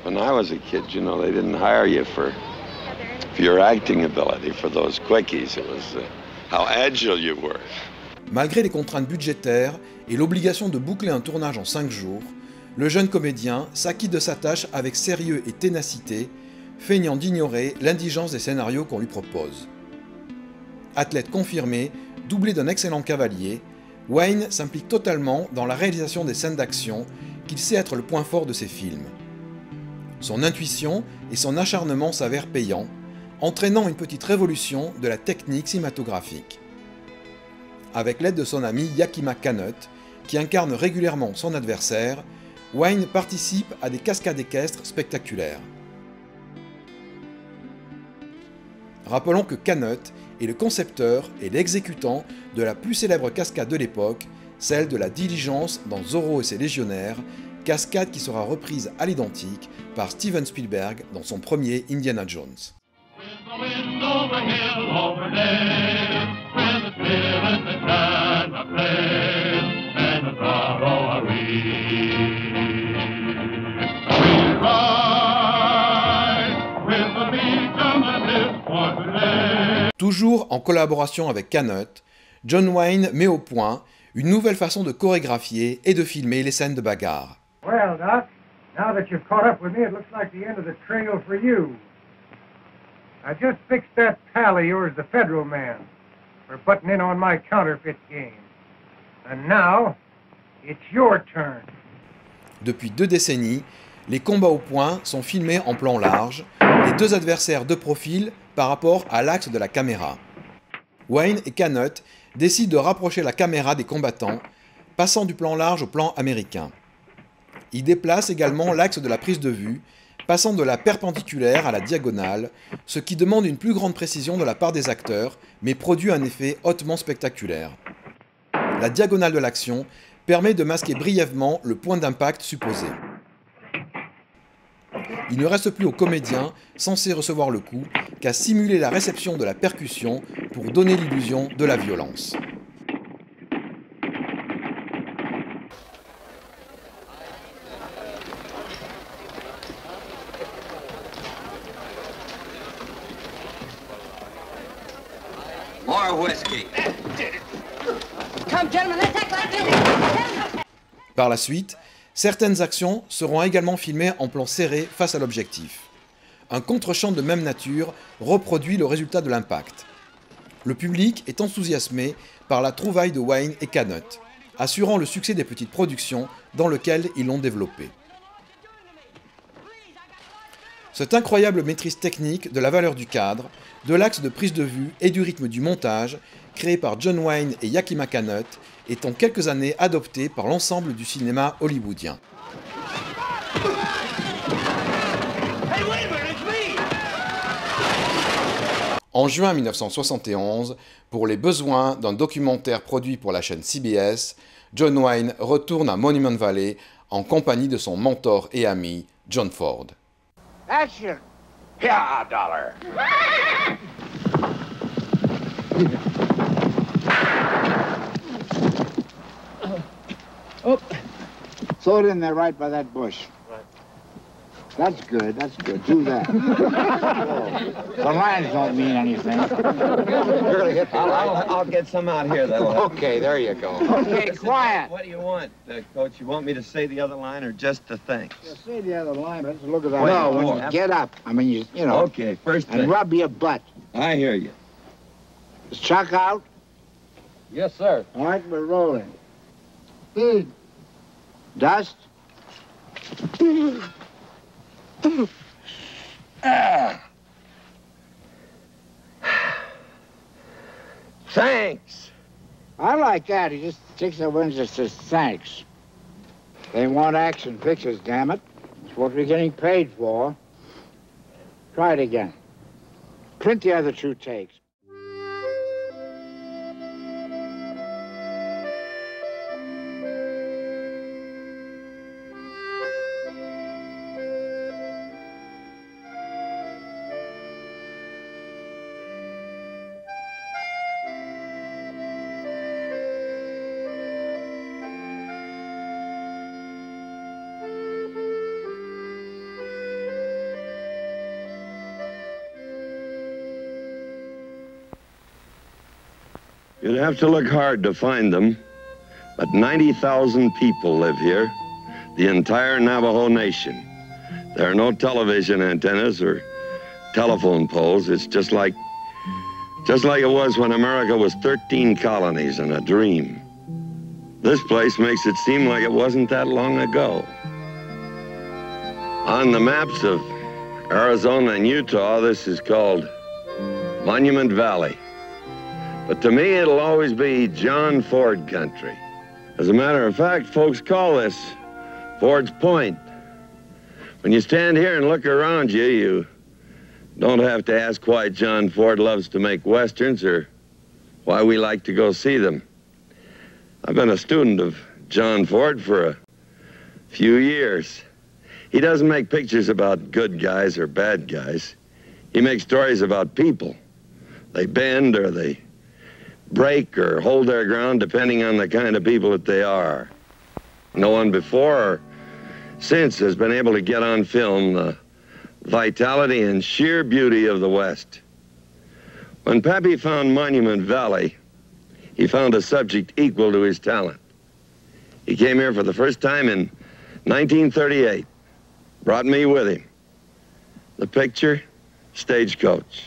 When I was a kid, you know, they didn't hire you for your acting ability, for those quickies. It was how agile you were. Malgré les contraintes budgétaires et l'obligation de boucler un tournage en 5 jours, le jeune comédien s'acquitte de sa tâche avec sérieux et ténacité, feignant d'ignorer l'indigence des scénarios qu'on lui propose. Athlète confirmé, doublé d'un excellent cavalier, Wayne s'implique totalement dans la réalisation des scènes d'action qu'il sait être le point fort de ses films. Son intuition et son acharnement s'avèrent payants, entraînant une petite révolution de la technique cinématographique. Avec l'aide de son ami Yakima Canutt, qui incarne régulièrement son adversaire, Wayne participe à des cascades équestres spectaculaires. Rappelons que Canutt est le concepteur et l'exécutant de la plus célèbre cascade de l'époque, celle de la diligence dans Zorro et ses légionnaires, cascade qui sera reprise à l'identique par Steven Spielberg dans son premier Indiana Jones. Toujours en collaboration avec Canutt, John Wayne met au point une nouvelle façon de chorégraphier et de filmer les scènes de bagarre. Well, Doc, now that you've caught up with me, it looks like the end of the trail for you. I just fixed that pal of yours, the federal man, for butting in on my counterfeit game. And now, it's your turn. Depuis 2 décennies, les combats au poing sont filmés en plan large, les deux adversaires de profil par rapport à l'axe de la caméra. Wayne et Canutt décident de rapprocher la caméra des combattants, passant du plan large au plan américain. Ils déplacent également l'axe de la prise de vue, passant de la perpendiculaire à la diagonale, ce qui demande une plus grande précision de la part des acteurs, mais produit un effet hautement spectaculaire. La diagonale de l'action permet de masquer brièvement le point d'impact supposé. Il ne reste plus au comédien, censé recevoir le coup, qu'à simuler la réception de la percussion pour donner l'illusion de la violence. More whiskey. Come, gentlemen, let's act like this. Par la suite, certaines actions seront également filmées en plan serré face à l'objectif. Un contre-champ de même nature reproduit le résultat de l'impact. Le public est enthousiasmé par la trouvaille de Wayne et Canutt, assurant le succès des petites productions dans lesquelles ils l'ont développé. Cette incroyable maîtrise technique de la valeur du cadre, de l'axe de prise de vue et du rythme du montage, créé par John Wayne et Yakima Canutt, est en quelques années adopté par l'ensemble du cinéma hollywoodien. En juin 1971, pour les besoins d'un documentaire produit pour la chaîne CBS, John Wayne retourne à Monument Valley en compagnie de son mentor et ami John Ford. Action! Yeah, dollar. Oh, throw it in there right by that bush. That's good, that's good. Do that. The lines don't mean anything. You're gonna hit. I'll get some out here, though. Okay, there you go. Okay, quiet. What do you want, Coach? You want me to say the other line or just the thing? Yeah, say the other line, but let's look at that. Wait, No, when oh, you get up, I mean, you know. Okay, first And thing. rub your butt. I hear you. Is Chuck out? Yes, sir. All right, we're rolling. Dust? Thanks. I like that. He just takes the wins and says thanks. They want action pictures, damn it. It's what we're getting paid for. Try it again. Print the other 2 takes. You'd have to look hard to find them, but 90,000 people live here, the entire Navajo Nation. There are no television antennas or telephone poles. It's just like it was when America was 13 colonies and a dream. This place makes it seem like it wasn't that long ago. On the maps of Arizona and Utah, this is called Monument Valley. But to me, it'll always be John Ford country. As a matter of fact, folks call this Ford's Point. When you stand here and look around you, you don't have to ask why John Ford loves to make westerns or why we like to go see them. I've been a student of John Ford for a few years. He doesn't make pictures about good guys or bad guys. He makes stories about people. They bend or they break or hold their ground depending on the kind of people that they are. No one before or since has been able to get on film the vitality and sheer beauty of the West. When Pappy found Monument Valley, he found a subject equal to his talent. He came here for the first time in 1938, brought me with him. The picture, Stagecoach.